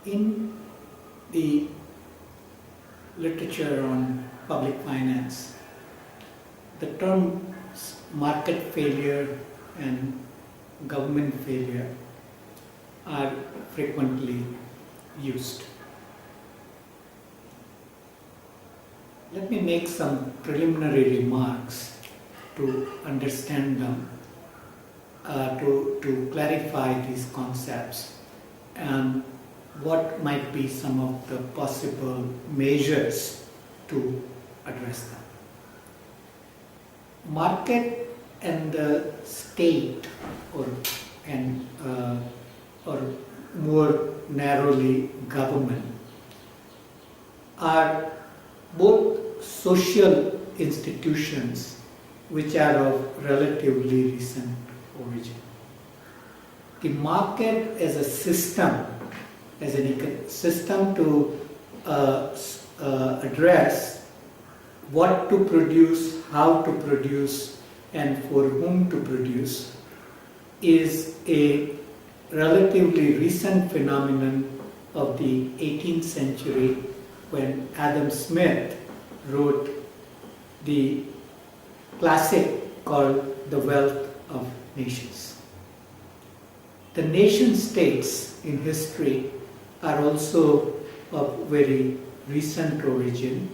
In the literature on public finance, the terms market failure and government failure are frequently used. Let me make some preliminary remarks to understand them, to clarify these concepts and what might be some of the possible measures to address them. Market and the state, or more narrowly government, are both social institutions which are of relatively recent origin. The market as a system, as a system to address what to produce, how to produce, and for whom to produce, is a relatively recent phenomenon of the 18th century, when Adam Smith wrote the classic called The Wealth of Nations. The nation states in history are also of very recent origin,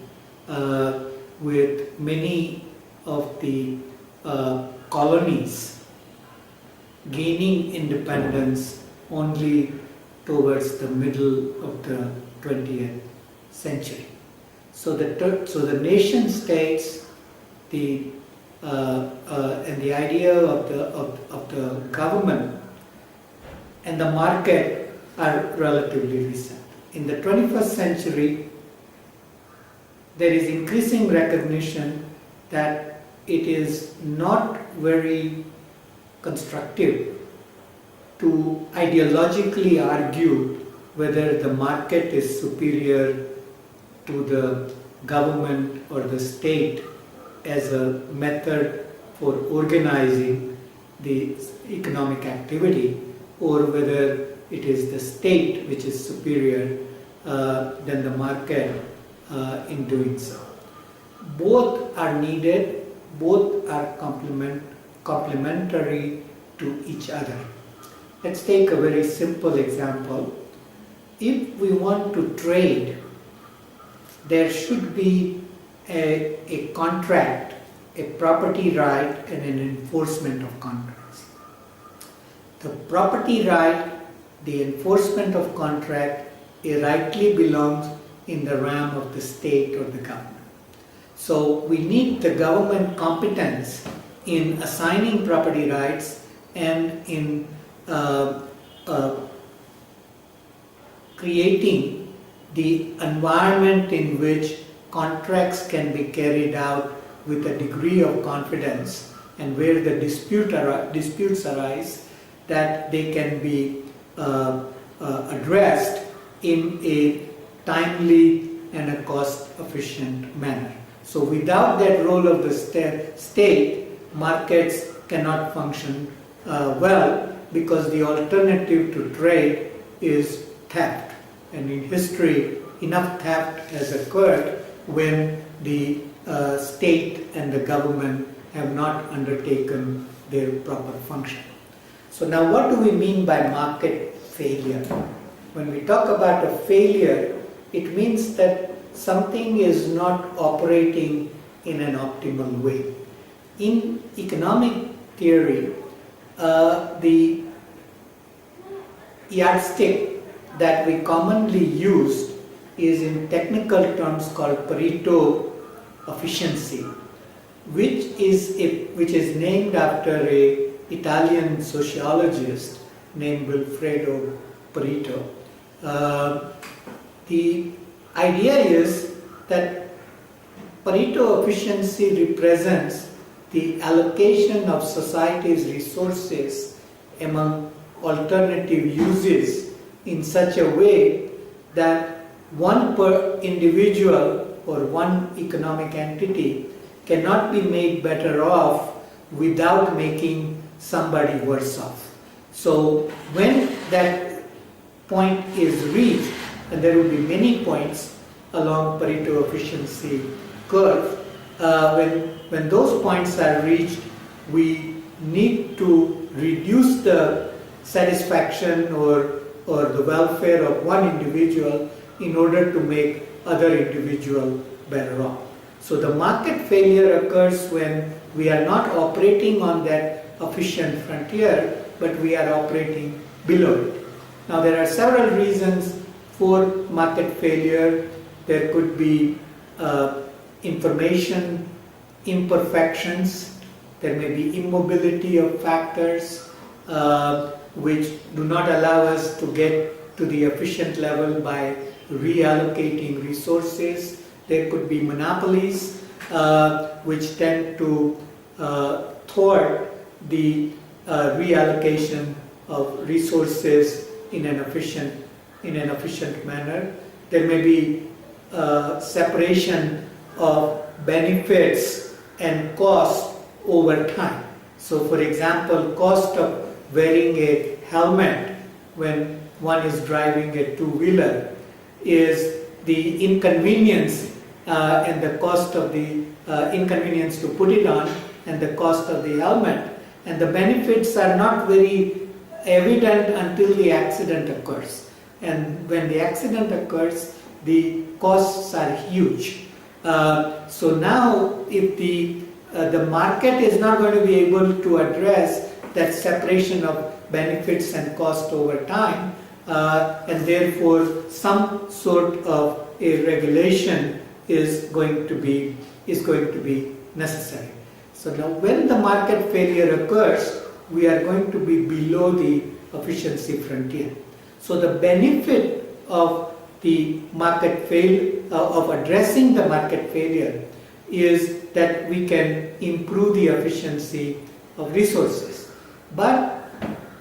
with many of the colonies gaining independence only towards the middle of the 20th century. So the nation states, and the idea of the government and the market are relatively recent. In the 21st century, there is increasing recognition that it is not very constructive to ideologically argue whether the market is superior to the government or the state as a method for organizing the economic activity, or whether it is the state which is superior than the market in doing so. Both are needed, both are complementary to each other. Let's take a very simple example. If we want to trade, there should be a contract, a property right, and an enforcement of contracts. The property right, the enforcement of contract, it rightly belongs in the realm of the state or the government. So we need the government competence in assigning property rights and in creating the environment in which contracts can be carried out with a degree of confidence, and where the disputes arise, that they can be addressed in a timely and a cost-efficient manner. So without that role of the state, markets cannot function well, because the alternative to trade is theft. And in history, enough theft has occurred when the state and the government have not undertaken their proper function. So now, what do we mean by market failure? When we talk about a failure, it means that something is not operating in an optimal way. In economic theory, the yardstick that we commonly use is in technical terms called Pareto efficiency, which is named after an Italian sociologist named Vilfredo Pareto. The idea is that Pareto efficiency represents the allocation of society's resources among alternative uses in such a way that one per individual or one economic entity cannot be made better off without making somebody worse off. So when that point is reached, and there will be many points along Pareto efficiency curve, when those points are reached, we need to reduce the satisfaction or the welfare of one individual in order to make other individual better off. So the market failure occurs when we are not operating on that efficient frontier, but we are operating below it. Now there are several reasons for market failure. There could be information imperfections, there may be immobility of factors which do not allow us to get to the efficient level by reallocating resources. There could be monopolies which tend to thwart the reallocation of resources in an efficient manner. There may be separation of benefits and cost over time. So for example, cost of wearing a helmet when one is driving a two-wheeler is the inconvenience and the cost of the inconvenience to put it on and the cost of the helmet, and the benefits are not very evident until the accident occurs, and when the accident occurs the costs are huge. So now if the market is not going to be able to address that separation of benefits and cost over time, and therefore some sort of a regulation is going to be necessary. So now when the market failure occurs, we are going to be below the efficiency frontier. So the benefit of the market failure, of addressing the market failure, is that we can improve the efficiency of resources. But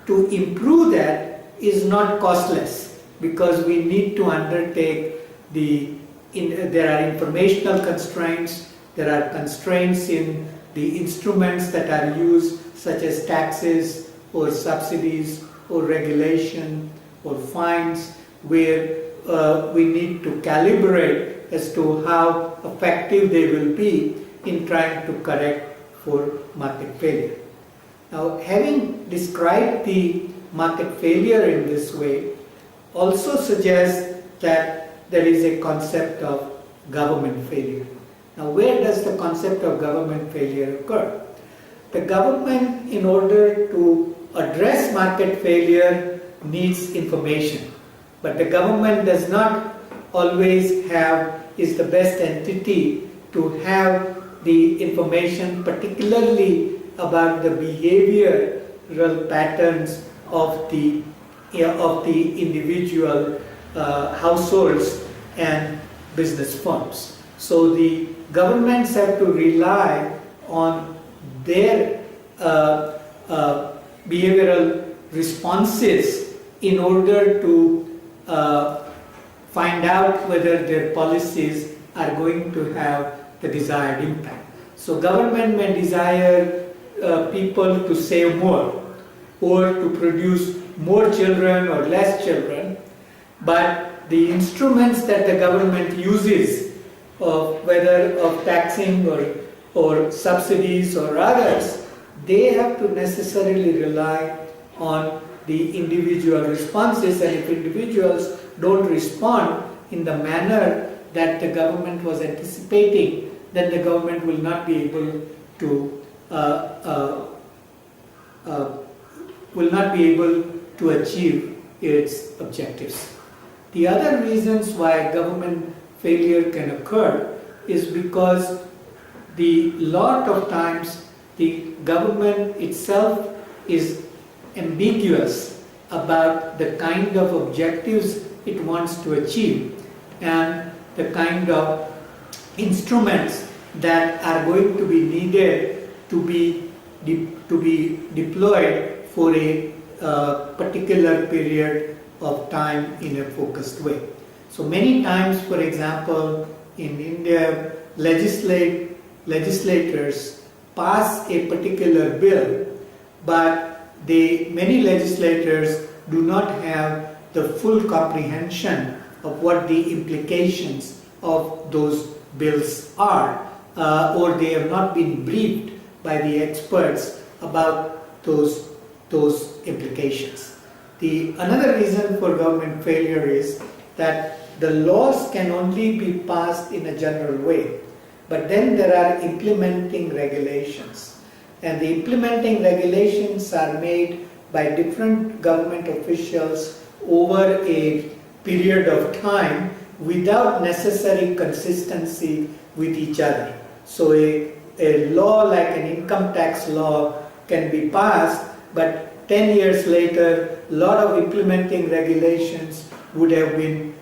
to improve that is not costless, because we need to undertake there are informational constraints, there are constraints in the instruments that are used, such as taxes or subsidies or regulation or fines, where we need to calibrate as to how effective they will be in trying to correct for market failure. Now, having described the market failure in this way also suggests that there is a concept of government failure. Now, where does the concept of government failure occur? The government, in order to address market failure, needs information. But the government does not always is the best entity to have the information, particularly about the behavioral patterns of the individual households and business firms. So the governments have to rely on their behavioral responses in order to find out whether their policies are going to have the desired impact. So government may desire people to save more or to produce more children or less children, but the instruments that the government uses, whether of taxing or subsidies or others, they have to necessarily rely on the individual responses, and if individuals don't respond in the manner that the government was anticipating, then the government will not be able to achieve its objectives. The other reasons why government failure can occur is because the lot of times the government itself is ambiguous about the kind of objectives it wants to achieve and the kind of instruments that are going to be needed to be deployed for a particular period of time in a focused way. So many times, for example, in India, legislators pass a particular bill, but many legislators do not have the full comprehension of what the implications of those bills are, or they have not been briefed by the experts about those implications. Another reason for government failure is that the laws can only be passed in a general way, but then there are implementing regulations, and the implementing regulations are made by different government officials over a period of time without necessary consistency with each other. So a law like an income tax law can be passed, but 10 years later, a lot of implementing regulations would have been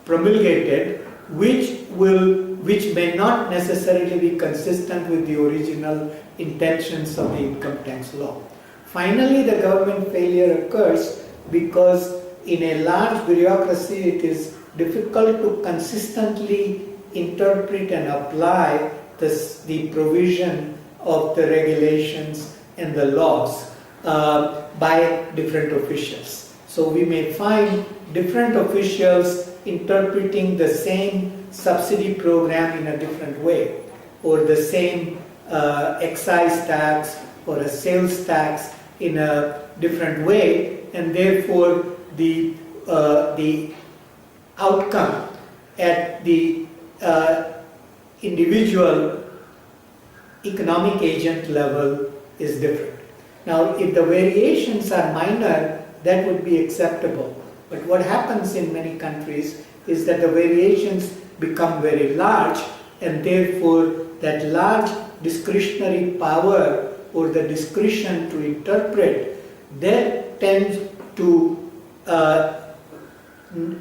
promulgated, which may not necessarily be consistent with the original intentions of the income tax law. Finally, the government failure occurs because in a large bureaucracy, it is difficult to consistently interpret and apply the provision of the regulations and the laws by different officials. So we may find different officials interpreting the same subsidy program in a different way, or the same excise tax or a sales tax in a different way, and therefore the outcome at the individual economic agent level is different. Now, if the variations are minor, that would be acceptable. But what happens in many countries is that the variations become very large, and therefore that large discretionary power or the discretion to interpret that tends to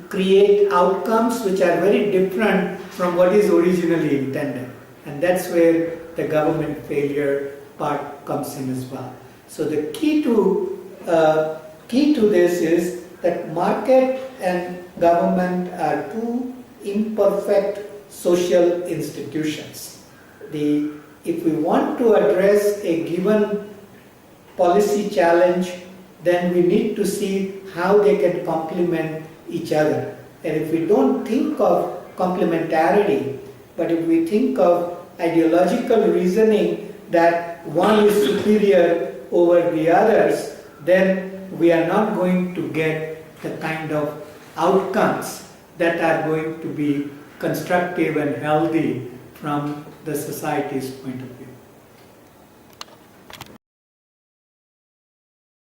create outcomes which are very different from what is originally intended. And that's where the government failure part comes in as well. So the key to this is that market and government are two imperfect social institutions. If we want to address a given policy challenge, then we need to see how they can complement each other. And if we don't think of complementarity, but if we think of ideological reasoning that one is superior over the others, then we are not going to get the kind of outcomes that are going to be constructive and healthy from the society's point of view.